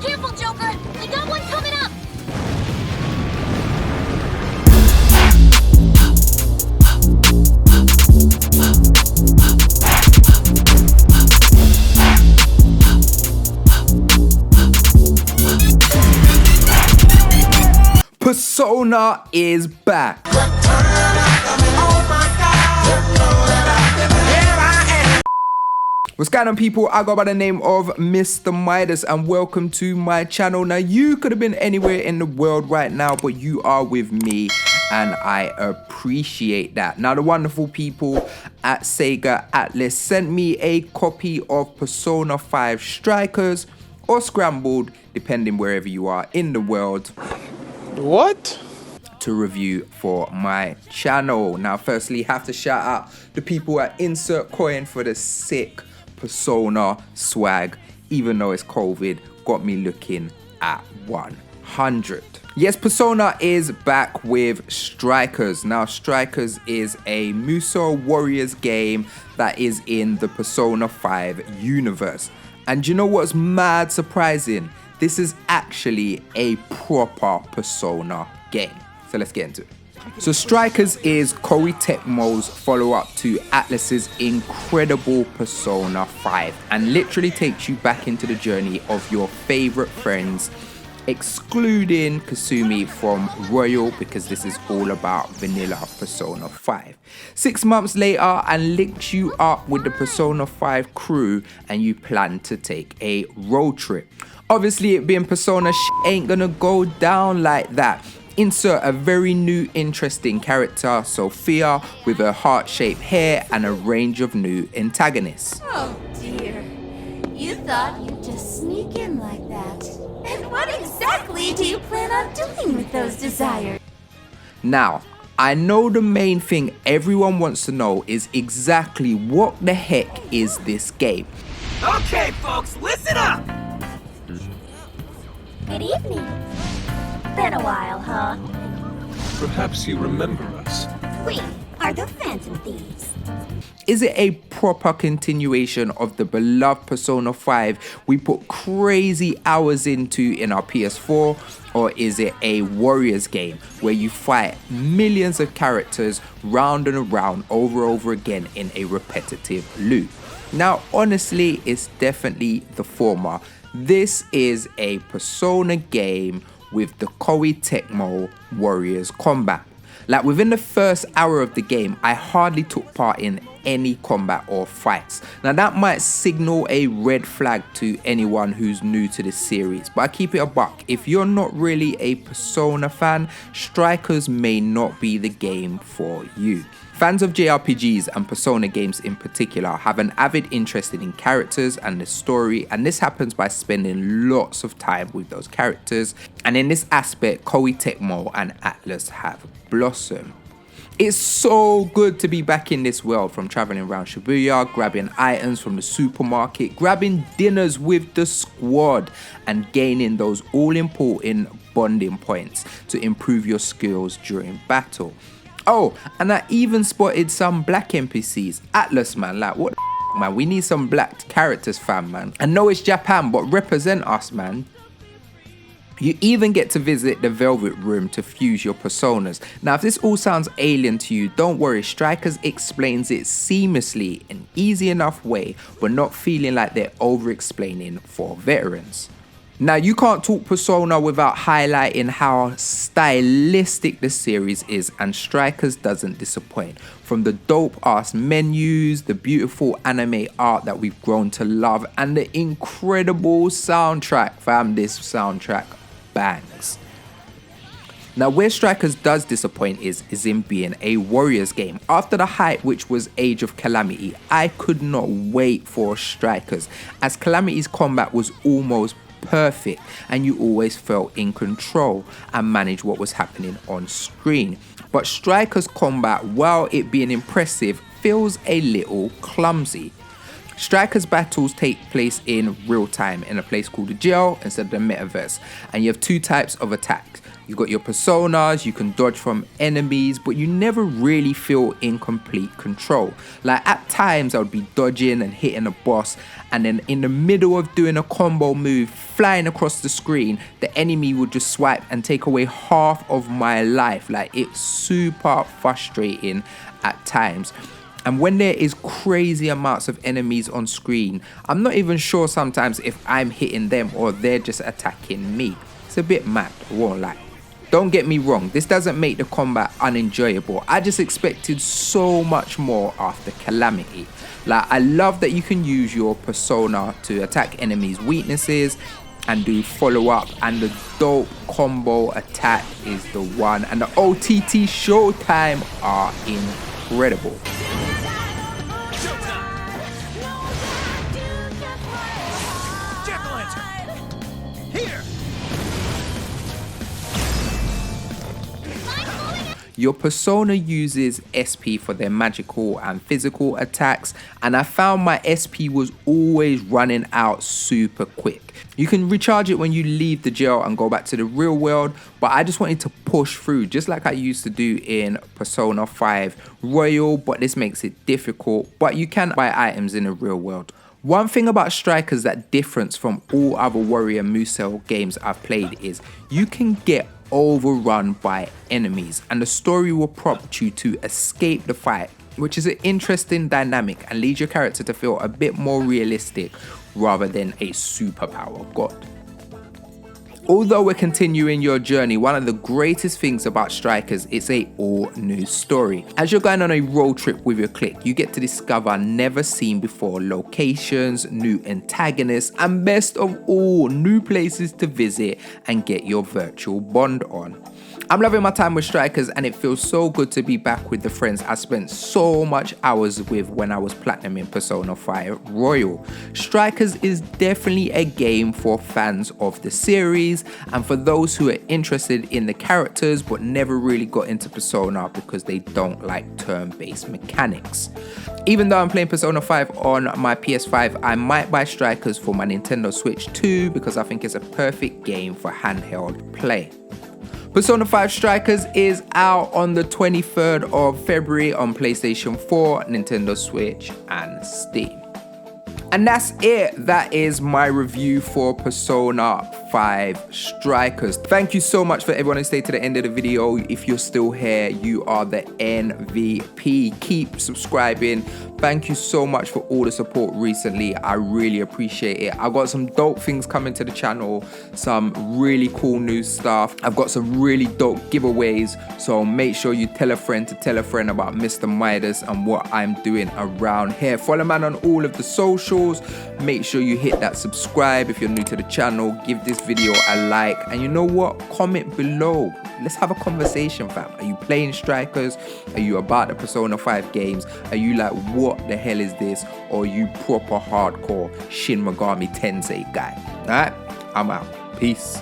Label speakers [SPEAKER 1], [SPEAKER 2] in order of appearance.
[SPEAKER 1] Careful, Joker! We got one coming up!
[SPEAKER 2] Persona is back. What's going on, people? I go by the name of Mr. Midas and welcome to my channel. Now, you could have been anywhere in the world right now, but you are with me and I appreciate that. Now, the wonderful people at Sega Atlus sent me a copy of Persona 5 Strikers or Scrambled, depending wherever you are in the world.
[SPEAKER 3] What?
[SPEAKER 2] To review for my channel. Now, firstly, have to shout out the people at Insert Coin for the sick Persona swag. Even though it's COVID, got me looking at 100. Yes, Persona is back with Strikers. Now, Strikers is a Musou Warriors game that is in the Persona 5 universe. And you know what's mad surprising? This is actually a proper Persona game. So let's get into it. So Strikers is Koei Tecmo's follow-up to Atlus's incredible Persona 5 and literally takes you back into the journey of your favorite friends, excluding Kasumi from Royal, because this is all about vanilla Persona 5. 6 months later, and links you up with the Persona 5 crew and you plan to take a road trip. Obviously, it being Persona ain't gonna go down like that. Insert a very new, interesting character, Sophia, with her heart-shaped hair and a range of new antagonists.
[SPEAKER 4] Oh dear. You thought you'd just sneak in like that. And what exactly do you plan on doing with those desires?
[SPEAKER 2] Now, I know the main thing everyone wants to know is exactly what the heck is this game?
[SPEAKER 5] Okay, folks, listen up!
[SPEAKER 1] Good evening. Been a while, huh?
[SPEAKER 6] Perhaps you remember us.
[SPEAKER 1] We are the Phantom Thieves.
[SPEAKER 2] Is it a proper continuation of the beloved Persona 5 we put crazy hours into in our PS4? Or is it a Warriors game where you fight millions of characters round and around over again in a repetitive loop? Now, honestly, it's definitely the former. This is a Persona game with the Koei Tecmo Warriors combat. Like, within the first hour of the game, I hardly took part in any combat or fights. Now, that might signal a red flag to anyone who's new to this series, but I keep it a buck. If you're not really a Persona fan, Strikers may not be the game for you. Fans of JRPGs and Persona games in particular have an avid interest in characters and the story, and this happens by spending lots of time with those characters, and in this aspect, Koei Tecmo and Atlus have blossomed. It's so good to be back in this world, from traveling around Shibuya, grabbing items from the supermarket, grabbing dinners with the squad, and gaining those all-important bonding points to improve your skills during battle. Oh, and I even spotted some black NPCs. Atlus, man, like, what the man? We need some black characters, fam, man. I know it's Japan, but represent us, man. You even get to visit the Velvet Room to fuse your personas. Now, if this all sounds alien to you, don't worry. Strikers explains it seamlessly in an easy enough way, but not feeling like they're over-explaining for veterans. Now, you can't talk Persona without highlighting how stylistic the series is, and Strikers doesn't disappoint. From the dope-ass menus, the beautiful anime art that we've grown to love, and the incredible soundtrack, fam, this soundtrack bangs. Now, where Strikers does disappoint is in being a Warriors game. After the hype, which was Age of Calamity, I could not wait for Strikers, as Calamity's combat was almost perfect and you always felt in control and managed what was happening on screen. But Strikers combat, while it being impressive, feels a little clumsy. Strikers battles take place in real time in a place called the jail instead of the metaverse, and you have two types of attacks: You've got your personas, you can dodge from enemies, but you never really feel in complete control. Like at times I would be dodging and hitting a boss, and then in the middle of doing a combo move, flying across the screen, the enemy would just swipe and take away half of my life. Like it's super frustrating at times. And when there is crazy amounts of enemies on screen, I'm not even sure sometimes if I'm hitting them or they're just attacking me. It's a bit mad, I won't lie. Don't get me wrong, this doesn't make the combat unenjoyable. I just expected so much more after Calamity. Like, I love that you can use your persona to attack enemies' weaknesses and do follow up, and the dope combo attack is the one, and the OTT showtime are incredible. Your persona uses SP for their magical and physical attacks, and I found my SP was always running out super quick. You can recharge it when you leave the jail and go back to the real world, but I just wanted to push through just like I used to do in Persona 5 Royal, but this makes it difficult, but you can buy items in the real world. One thing about Strikers that differs from all other Warrior Musou games I've played is you can get overrun by enemies, and the story will prompt you to escape the fight, which is an interesting dynamic and leads your character to feel a bit more realistic rather than a superpower god. Although we're continuing your journey, one of the greatest things about Strikers is a all new story. As you're going on a road trip with your clique, you get to discover never seen before locations, new antagonists, and best of all, new places to visit and get your virtual bond on. I'm loving my time with Strikers, and it feels so good to be back with the friends I spent so much hours with when I was platinum in Persona 5 Royal. Strikers is definitely a game for fans of the series and for those who are interested in the characters but never really got into Persona because they don't like turn-based mechanics. Even though I'm playing Persona 5 on my PS5, I might buy Strikers for my Nintendo Switch too because I think it's a perfect game for handheld play. Persona 5 Strikers is out on the 23rd of February on PlayStation 4, Nintendo Switch, and Steam. And that's it. That is my review for Persona 5 Strikers. Thank you so much for everyone who stayed to the end of the video. If you're still here, you are the MVP. Keep subscribing. Thank you so much for all the support recently. I really appreciate it. I've got some dope things coming to the channel, some really cool new stuff. I've got some really dope giveaways, so make sure you tell a friend to tell a friend about Mr. Midas and what I'm doing around here. Follow man on all of the socials. Make sure you hit that subscribe if you're new to the channel. Give this video a like, and you know what? Comment below. Let's have a conversation, fam. Are you playing Strikers? Are you about the Persona 5 games? Are you like, what the hell is this? Or are you proper hardcore Shin Megami Tensei guy? Alright, I'm out. Peace.